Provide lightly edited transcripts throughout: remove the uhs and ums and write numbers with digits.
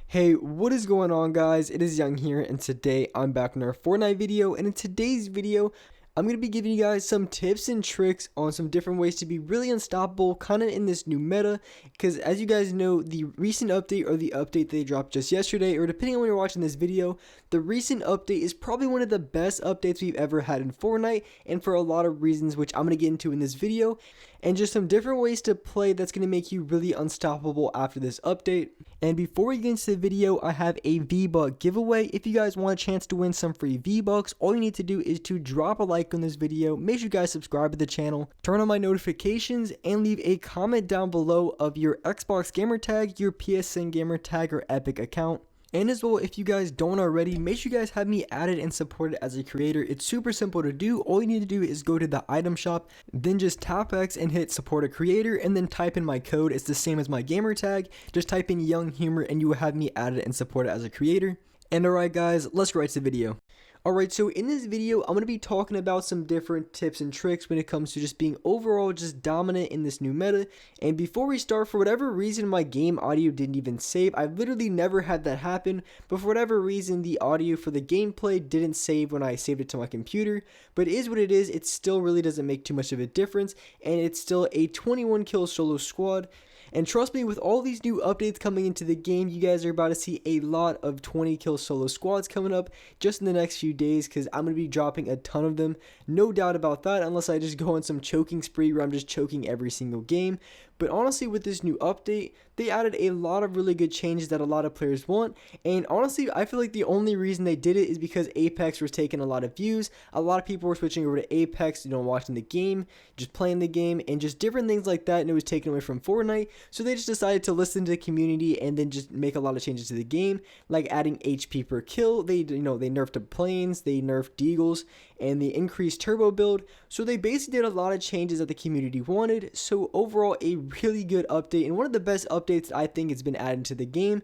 Hey, what is going on, guys? It is Young here, and today I'm back in our Fortnite video. And in today's video, I'm going to be giving you guys some tips and tricks on some different ways to be really unstoppable kind of in this new meta. Because as you guys know, the recent update or the update they dropped just yesterday, or depending on when you're watching this video, the recent update is probably one of the best updates we've ever had in Fortnite, and for a lot of reasons which I'm going to get into in this video, and just some different ways to play that's going to make you really unstoppable after this update. And before we get into the video, I have a V-Buck giveaway. If you guys want a chance to win some free V-Bucks, all you need to do is to drop a like on this video, make sure you guys subscribe to the channel, turn on my notifications, and leave a comment down below of your Xbox gamer tag, your PSN gamer tag, or Epic account. And as well, if you guys don't already, make sure you guys have me added and supported as a creator. It's super simple to do. All you need to do is go to the item shop, then just tap X and hit support a creator, and then type in my code. It's the same as my gamer tag. Just type in Young Humor and you will have me added and supported as a creator. And alright guys, let's go right to the video. Alright, so in this video, I'm going to be talking about some different tips and tricks when it comes to just being overall just dominant in this new meta. And before we start, for whatever reason, my game audio didn't even save. I've literally never had that happen, but for whatever reason, the audio for the gameplay didn't save when I saved it to my computer. But it is what it is. It still really doesn't make too much of a difference, and it's still a 21 kill solo squad. And trust me, with all these new updates coming into the game, you guys are about to see a lot of 20 kill solo squads coming up just in the next few days, because I'm going to be dropping a ton of them. No doubt about that, unless I just go on some choking spree where I'm just choking every single game. But honestly, with this new update, they added a lot of really good changes that a lot of players want. And honestly, I feel like the only reason they did it is because Apex was taking a lot of views. A lot of people were switching over to Apex, watching the game, just playing the game, and just different things like that. And it was taken away from Fortnite. So they just decided to listen to the community and then just make a lot of changes to the game, like adding HP per kill. They nerfed the planes, they nerfed deagles, and they increased turbo build. So they basically did a lot of changes that the community wanted. So overall, a really good update, and one of the best updates I think has been added to the game.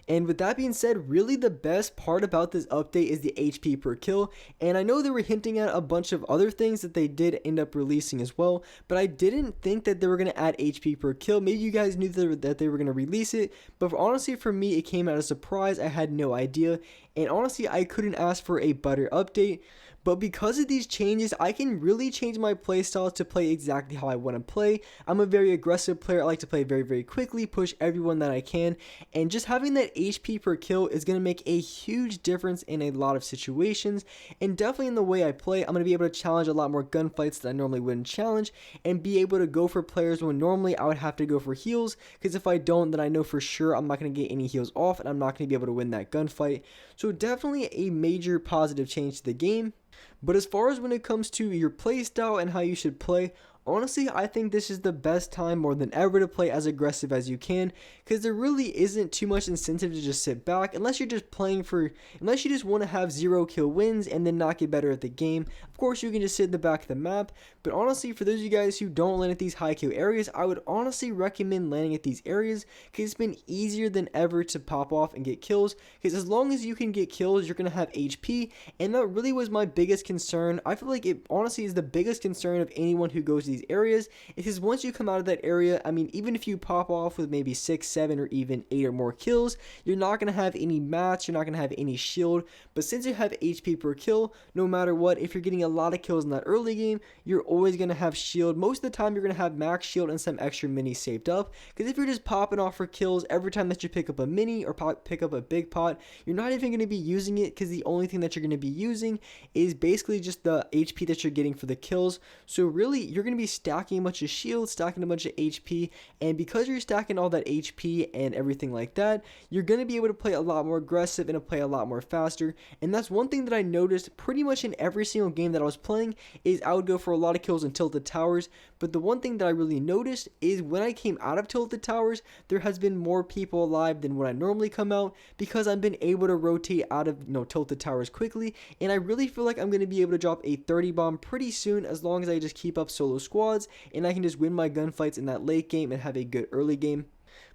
And with that being said, really the best part about this update is the HP per kill. And I know they were hinting at a bunch of other things that they did end up releasing as well, but I didn't think that they were going to add HP per kill. Maybe you guys knew that they were going to release it, but honestly for me it came out as a surprise. I had no idea, and honestly I couldn't ask for a better update. But because of these changes, I can really change my playstyle to play exactly how I want to play. I'm a very aggressive player. I like to play very, very quickly, push everyone that I can. And just having that HP per kill is going to make a huge difference in a lot of situations. And definitely in the way I play, I'm going to be able to challenge a lot more gunfights that I normally wouldn't challenge. And be able to go for players when normally I would have to go for heals. Because if I don't, then I know for sure I'm not going to get any heals off. And I'm not going to be able to win that gunfight. So definitely a major positive change to the game. But as far as when it comes to your playstyle and how you should play, honestly, I think this is the best time more than ever to play as aggressive as you can, because there really isn't too much incentive to just sit back unless you're just unless you just want to have 0 kill wins and then not get better at the game. Of course, you can just sit in the back of the map, but honestly, for those of you guys who don't land at these high kill areas, I would honestly recommend landing at these areas, because it's been easier than ever to pop off and get kills, because as long as you can get kills, you're going to have HP, and that really was my biggest concern. I feel like it honestly is the biggest concern of anyone who goes to these areas, because once you come out of that area, I mean, even if you pop off with maybe 6, 7, or even 8 or more kills, you're not going to have any mats, you're not going to have any shield. But since you have HP per kill, no matter what, if you're getting a lot of kills in that early game, you're always going to have shield. Most of the time, you're going to have max shield and some extra minis saved up, because if you're just popping off for kills every time that you pick up a mini or pick up a big pot, you're not even going to be using it, because the only thing that you're going to be using is basically just the HP that you're getting for the kills. So really, you're going to be stacking a bunch of shields, stacking a bunch of HP, and because you're stacking all that HP and everything like that, you're going to be able to play a lot more aggressive and to play a lot more faster. And that's one thing that I noticed pretty much in every single game that I was playing, is I would go for a lot of kills in tilted towers. But the one thing that I really noticed is when I came out of tilted towers, there has been more people alive than when I normally come out, because I've been able to rotate out of tilted towers quickly. And I really feel like I'm going to be able to drop a 30 bomb pretty soon, as long as I just keep up solo squads and I can just win my gunfights in that late game and have a good early game.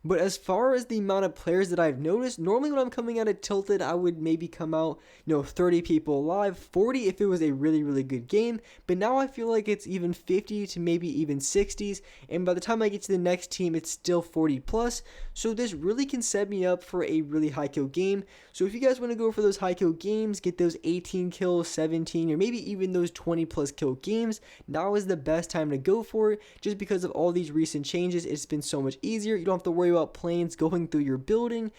But as far as the amount of players that I've noticed, normally when I'm coming out of Tilted, I would maybe come out, 30 people alive, 40 if it was a really, really good game. But now I feel like it's even 50 to maybe even 60s. And by the time I get to the next team, it's still 40 plus. So this really can set me up for a really high kill game. So if you guys want to go for those high kill games, get those 18 kills, 17, or maybe even those 20 plus kill games, now is the best time to go for it. Just because of all these recent changes, it's been so much easier. You don't have to worry about planes going through your building,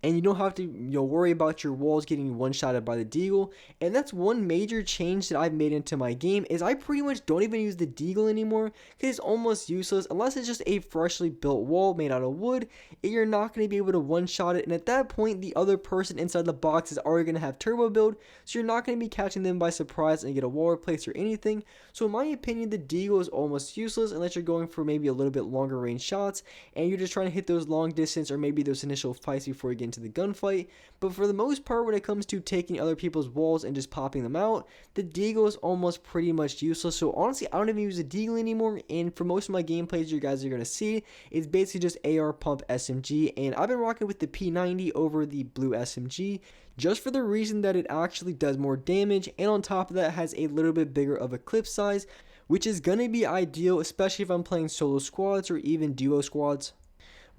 and you don't have to worry about your walls getting one-shotted by the deagle. And that's one major change that I've made into my game, is I pretty much don't even use the deagle anymore, because it's almost useless unless it's just a freshly built wall made out of wood. You're not going to be able to one-shot it, and at that point the other person inside the box is already going to have turbo build, so you're not going to be catching them by surprise and get a wall replace or anything. So in my opinion, the deagle is almost useless unless you're going for maybe a little bit longer range shots and you're just trying to hit those long distance or maybe those initial fights before you get into the gunfight. But for the most part, when it comes to taking other people's walls and just popping them out, the deagle is almost pretty much useless. So honestly, I don't even use the deagle anymore, and for most of my gameplays you guys are going to see, it's basically just AR pump SMG, and I've been rocking with the P90 over the blue SMG, just for the reason that it actually does more damage, and on top of that has a little bit bigger of a clip size, which is going to be ideal, especially if I'm playing solo squads or even duo squads.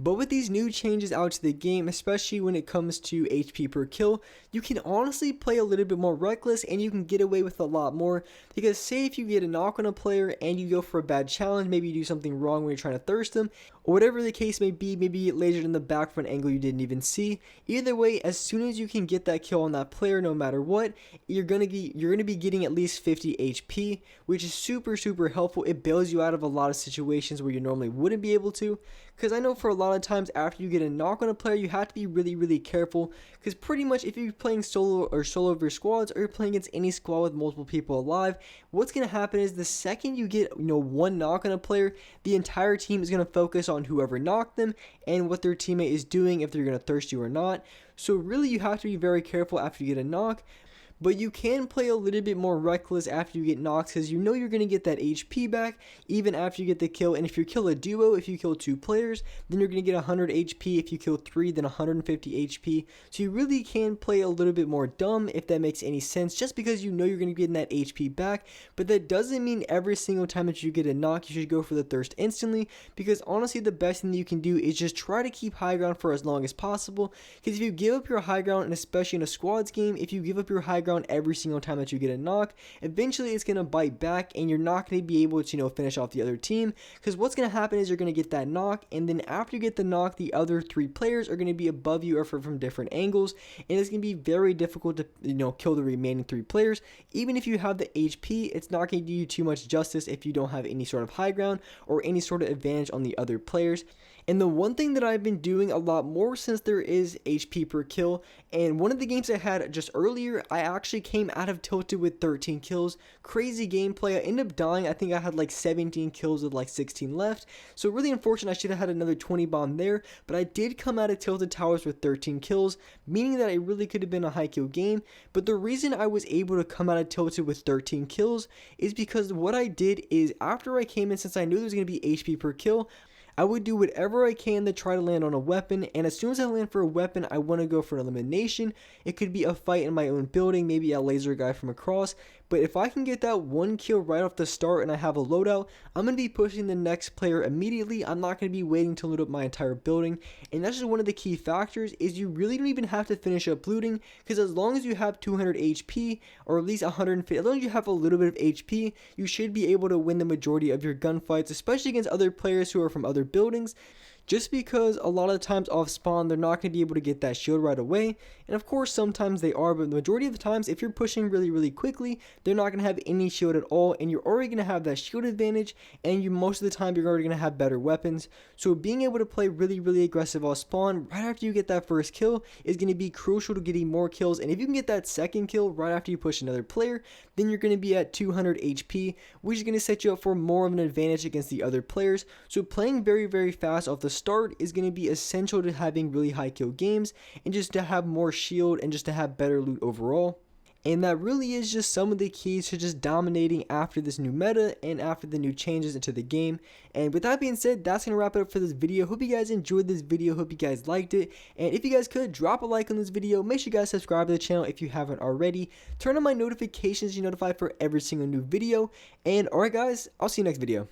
But with these new changes out to the game, especially when it comes to HP per kill, you can honestly play a little bit more reckless and you can get away with a lot more. Because say if you get a knock on a player and you go for a bad challenge, maybe you do something wrong when you're trying to thirst them, or whatever the case may be, maybe you get lasered in the back from an angle you didn't even see. Either way, as soon as you can get that kill on that player, no matter what, you're gonna be getting at least 50 HP, which is super helpful. It bails you out of a lot of situations where you normally wouldn't be able to. Because I know for a lot of times after you get a knock on a player, you have to be really careful. Because pretty much if you're playing solo versus squads, or you're playing against any squad with multiple people alive, what's going to happen is the second you get one knock on a player, the entire team is going to focus on whoever knocked them and what their teammate is doing, if they're going to thirst you or not. So really you have to be very careful after you get a knock. But you can play a little bit more reckless after you get knocks, because you're going to get that HP back even after you get the kill. And if you kill a duo, if you kill 2 players, then you're going to get 100 HP. If you kill 3, then 150 HP. So you really can play a little bit more dumb, if that makes any sense, just because you're going to be getting that HP back. But that doesn't mean every single time that you get a knock you should go for the thirst instantly, because honestly the best thing that you can do is just try to keep high ground for as long as possible. Because if you give up your high ground, and especially in a squads game, if you give up your high ground every single time that you get a knock, eventually it's going to bite back and you're not going to be able to finish off the other team. Because what's going to happen is you're going to get that knock, and then after you get the knock, the other 3 players are going to be above you or from different angles, and it's going to be very difficult to kill the remaining 3 players. Even if you have the HP, it's not going to do you too much justice if you don't have any sort of high ground or any sort of advantage on the other players. And the one thing that I've been doing a lot more since there is HP per kill, and one of the games I had just earlier, I actually came out of Tilted with 13 kills. Crazy gameplay. I ended up dying. I think I had like 17 kills with like 16 left. So really unfortunate. I should have had another 20 bomb there, but I did come out of Tilted Towers with 13 kills, meaning that it really could have been a high kill game. But the reason I was able to come out of Tilted with 13 kills is because what I did is, after I came in, since I knew there was going to be HP per kill, I would do whatever I can to try to land on a weapon, and as soon as I land for a weapon, I want to go for an elimination. It could be a fight in my own building, maybe a laser guy from across, but if I can get that 1 kill right off the start and I have a loadout, I'm going to be pushing the next player immediately. I'm not going to be waiting to loot up my entire building, and that's just one of the key factors, is you really don't even have to finish up looting, because as long as you have 200 HP, or at least 150, as long as you have a little bit of HP, you should be able to win the majority of your gunfights, especially against other players who are from other buildings. Just because a lot of the times off spawn, they're not going to be able to get that shield right away. And of course, sometimes they are, but the majority of the times, if you're pushing really quickly, they're not going to have any shield at all, and you're already going to have that shield advantage, and most of the time, you're already going to have better weapons. So being able to play really aggressive off spawn right after you get that first kill is going to be crucial to getting more kills. And if you can get that second kill right after you push another player, then you're going to be at 200 HP, which is going to set you up for more of an advantage against the other players. So playing very fast off the start is going to be essential to having really high kill games, and just to have more shield and just to have better loot overall. And that really is just some of the keys to just dominating after this new meta and after the new changes into the game. And with that being said, that's going to wrap it up for this video. Hope you guys enjoyed this video. Hope you guys liked it. And if you guys could, drop a like on this video. Make sure you guys subscribe to the channel if you haven't already. Turn on my notifications to be notified for every single new video. And alright guys, I'll see you next video.